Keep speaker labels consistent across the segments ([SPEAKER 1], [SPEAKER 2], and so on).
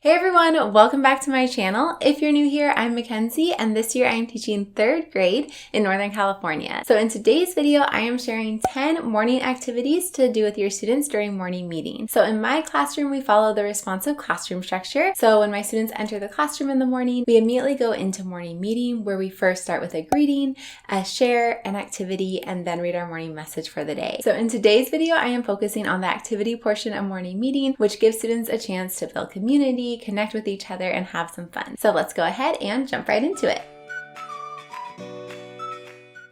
[SPEAKER 1] Hey everyone, welcome back to my channel. If you're new here, I'm Mackenzie, and this year I am teaching 3rd grade in Northern California. So in today's video, I am sharing 10 morning activities to do with your students during morning meetings. So in my classroom, we follow the responsive classroom structure. So when my students enter the classroom in the morning, we immediately go into morning meeting where we first start with a greeting, a share, an activity, and then read our morning message for the day. So in today's video, I am focusing on the activity portion of morning meeting, which gives students a chance to build community, connect with each other, and have some fun. So let's go ahead and jump right into it.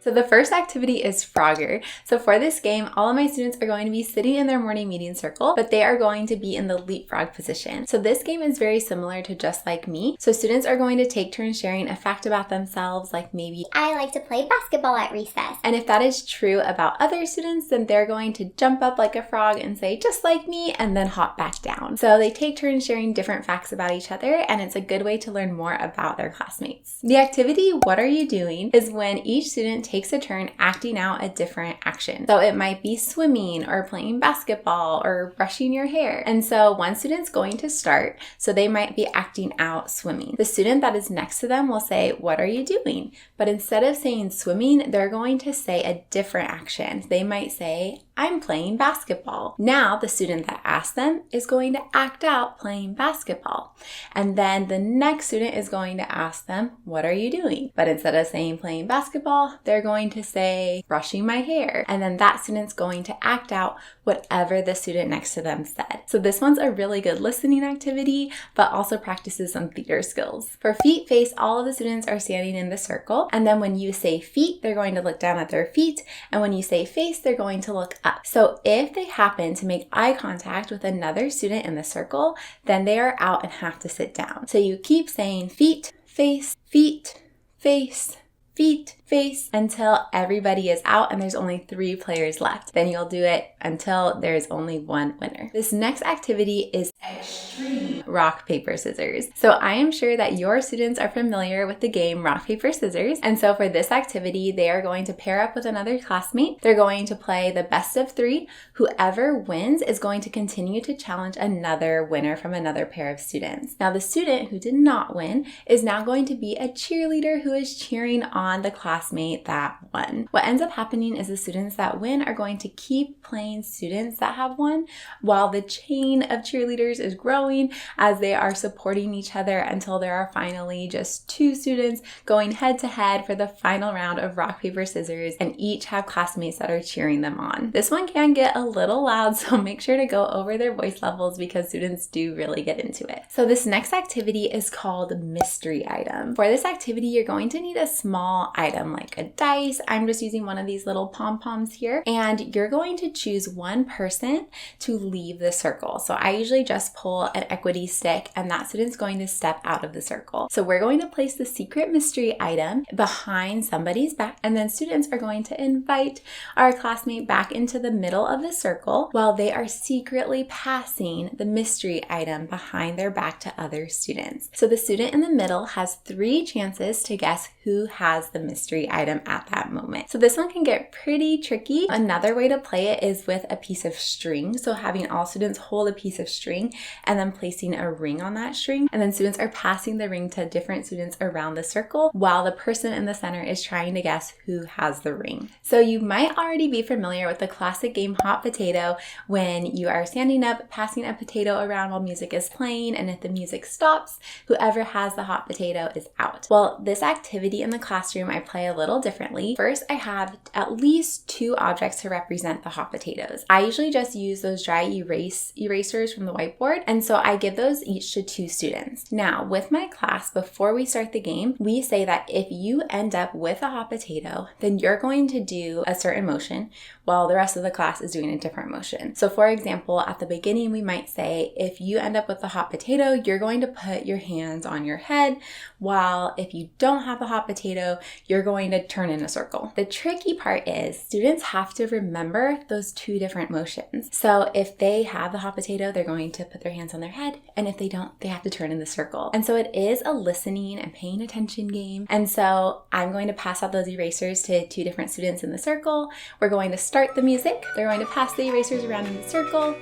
[SPEAKER 1] So the first activity is Frogger. So for this game, all of my students are going to be sitting in their morning meeting circle, but they are going to be in the leapfrog position. So this game is very similar to Just Like Me. So students are going to take turns sharing a fact about themselves, like maybe,
[SPEAKER 2] I like to play basketball at recess.
[SPEAKER 1] And if that is true about other students, then they're going to jump up like a frog and say, just like me, and then hop back down. So they take turns sharing different facts about each other, and it's a good way to learn more about their classmates. The activity, What Are You Doing?, is when each student takes a turn acting out a different action. So it might be swimming or playing basketball or brushing your hair. And so one student's going to start, so they might be acting out swimming. The student that is next to them will say, what are you doing? But instead of saying swimming, they're going to say a different action. They might say, I'm playing basketball. Now the student that asked them is going to act out playing basketball. And then the next student is going to ask them, what are you doing? But instead of saying playing basketball, they're going to say brushing my hair. And then that student's going to act out whatever the student next to them said. So this one's a really good listening activity, but also practices some theater skills. For feet face, all of the students are standing in the circle. And then when you say feet, they're going to look down at their feet. And when you say face, they're going to look up. So if they happen to make eye contact with another student in the circle, then they are out and have to sit down. So you keep saying feet, face, feet, face, feet, face, until everybody is out and there's only 3 players left. Then you'll do it until there's only 1 winner. This next activity is extreme rock, paper, scissors. So I am sure that your students are familiar with the game rock, paper, scissors. And so for this activity, they are going to pair up with another classmate. They're going to play the best of 3. Whoever wins is going to continue to challenge another winner from another pair of students. Now the student who did not win is now going to be a cheerleader who is cheering on the classmate that won. What ends up happening is the students that win are going to keep playing students that have won, while the chain of cheerleaders is growing as they are supporting each other until there are finally just 2 students going head to head for the final round of rock, paper, scissors, and each have classmates that are cheering them on. This one can get a little loud, so make sure to go over their voice levels because students do really get into it. So this next activity is called mystery item. For this activity, you're going to need a small item like a dice. I'm just using one of these little pom-poms here, and you're going to choose one person to leave the circle. So I usually just pull an equity stick, and that student's going to step out of the circle. So we're going to place the secret mystery item behind somebody's back, and then students are going to invite our classmate back into the middle of the circle while they are secretly passing the mystery item behind their back to other students. So the student in the middle has 3 chances to guess who has the mystery item at that moment. So this one can get pretty tricky. Another way to play it is with a piece of string. So having all students hold a piece of string and then placing a ring on that string. And then students are passing the ring to different students around the circle while the person in the center is trying to guess who has the ring. So you might already be familiar with the classic game Hot Potato, when you are standing up, passing a potato around while music is playing. And if the music stops, whoever has the hot potato is out. Well, this activity in the classroom, I play a little differently. First, I have at least 2 objects to represent the hot potatoes. I usually just use those dry erasers from the whiteboard, and so I give those each to 2 students. Now, with my class, before we start the game, we say that if you end up with a hot potato, then you're going to do a certain motion while the rest of the class is doing a different motion. So for example, at the beginning, we might say, if you end up with a hot potato, you're going to put your hands on your head, while if you don't have a hot potato, you're going to turn in a circle. The tricky part is students have to remember those 2 different motions. So if they have the hot potato, they're going to put their hands on their head, and if they don't, they have to turn in the circle. And so it is a listening and paying attention game. And so I'm going to pass out those erasers to 2 different students in the circle. We're going to start the music. They're going to pass the erasers around in the circle.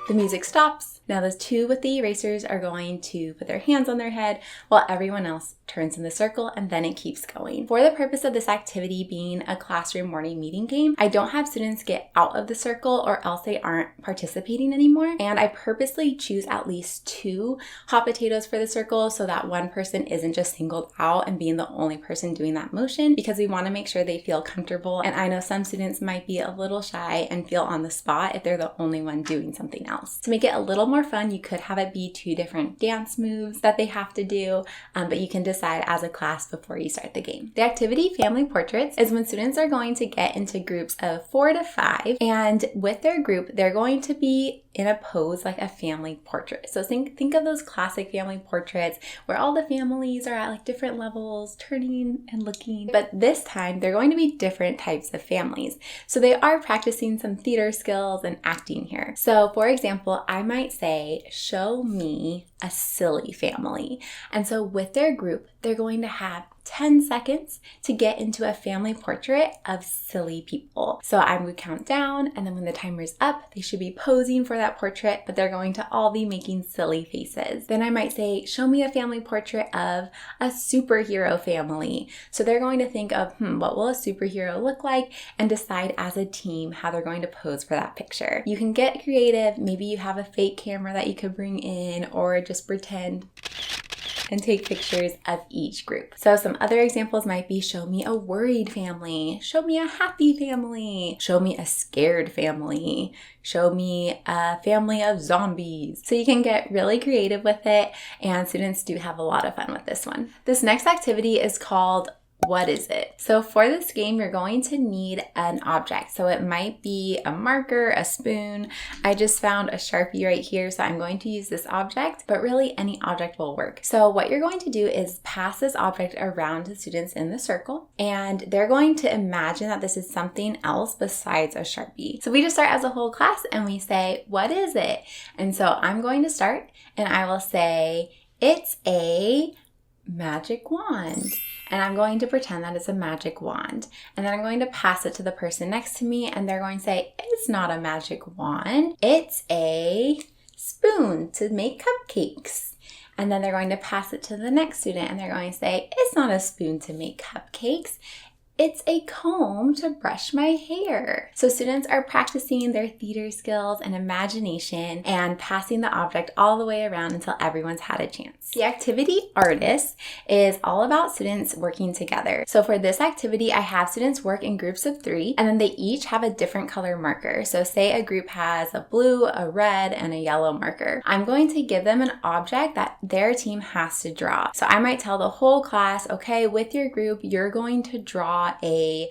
[SPEAKER 1] The music stops. Now those 2 with the erasers are going to put their hands on their head while everyone else turns in the circle, and then it keeps going. For the purpose of this activity being a classroom morning meeting game, I don't have students get out of the circle or else they aren't participating anymore. And I purposely choose at least 2 hot potatoes for the circle so that one person isn't just singled out and being the only person doing that motion, because we want to make sure they feel comfortable. And I know some students might be a little shy and feel on the spot if they're the only one doing something else. To make it a little more fun, you could have it be 2 different dance moves that they have to do, but you can decide as a class before you start the game. The activity Family Portraits is when students are going to get into groups of 4 to 5, and with their group, they're going to be in a pose like a family portrait. So think of those classic family portraits where all the families are at like different levels, turning and looking. But this time, they're going to be different types of families. So they are practicing some theater skills and acting here. So for example, I might say, show me a silly family. And so with their group, they're going to have 10 seconds to get into a family portrait of silly people. So I would count down, and then when the timer's up, they should be posing for that portrait, but they're going to all be making silly faces. Then I might say, show me a family portrait of a superhero family. So they're going to think of, what will a superhero look like, and decide as a team how they're going to pose for that picture. You can get creative. Maybe you have a fake camera that you could bring in, or just pretend and take pictures of each group. So some other examples might be, show me a worried family, show me a happy family, show me a scared family, show me a family of zombies. So you can get really creative with it, and students do have a lot of fun with this one. This next activity is called What is it? So for this game, you're going to need an object. So it might be a marker, a spoon. I just found a Sharpie right here, so I'm going to use this object, but really any object will work. So what you're going to do is pass this object around to students in the circle, and they're going to imagine that this is something else besides a Sharpie. So we just start as a whole class and we say, what is it? And so I'm going to start and I will say, it's a magic wand. And I'm going to pretend that it's a magic wand. And then I'm going to pass it to the person next to me, and they're going to say, it's not a magic wand. It's a spoon to make cupcakes. And then they're going to pass it to the next student, and they're going to say, it's not a spoon to make cupcakes. It's a comb to brush my hair. So students are practicing their theater skills and imagination and passing the object all the way around until everyone's had a chance. The activity Artist is all about students working together. So for this activity, I have students work in groups of 3, and then they each have a different color marker. So say a group has a blue, a red, and a yellow marker. I'm going to give them an object that their team has to draw. So I might tell the whole class, okay, with your group, you're going to draw a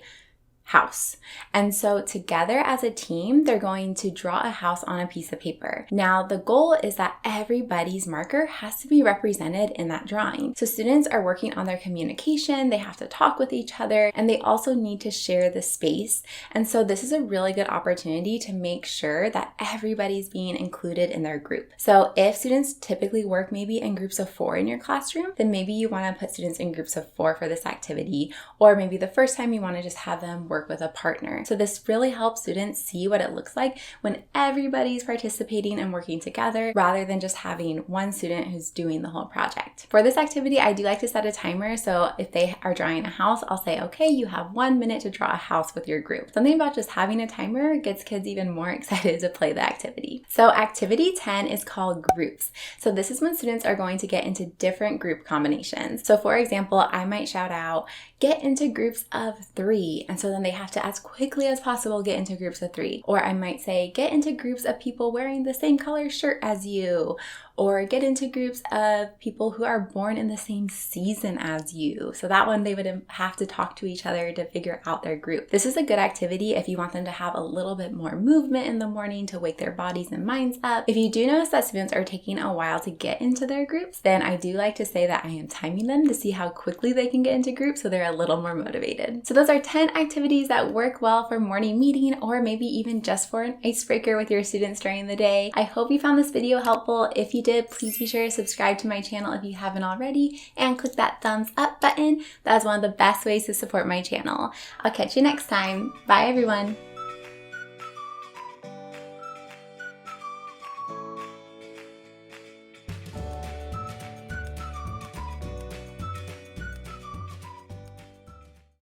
[SPEAKER 1] house. And so together as a team, they're going to draw a house on a piece of paper. Now, the goal is that everybody's marker has to be represented in that drawing. So students are working on their communication, they have to talk with each other, and they also need to share the space. And so this is a really good opportunity to make sure that everybody's being included in their group. So if students typically work maybe in groups of 4 in your classroom, then maybe you want to put students in groups of 4 for this activity, or maybe the first time you want to just have them work with a partner. So this really helps students see what it looks like when everybody's participating and working together, rather than just having one student who's doing the whole project. For this activity, I do like to set a timer. So if they are drawing a house, I'll say, okay, you have 1 minute to draw a house with your group. Something about just having a timer gets kids even more excited to play the activity. So activity 10 is called Groups. So this is when students are going to get into different group combinations. So for example, I might shout out, get into groups of 3. And so then they have to, as quickly as possible, get into groups of 3. Or I might say, get into groups of people wearing the same color shirt as you. Or get into groups of people who are born in the same season as you. So that one, they would have to talk to each other to figure out their group. This is a good activity if you want them to have a little bit more movement in the morning to wake their bodies and minds up. If you do notice that students are taking a while to get into their groups, then I do like to say that I am timing them to see how quickly they can get into groups so they're a little more motivated. So those are 10 activities that work well for morning meeting, or maybe even just for an icebreaker with your students during the day. I hope you found this video helpful. If you did, please be sure to subscribe to my channel if you haven't already, and click that thumbs up button. That is one of the best ways to support my channel. I'll catch you next time. Bye everyone.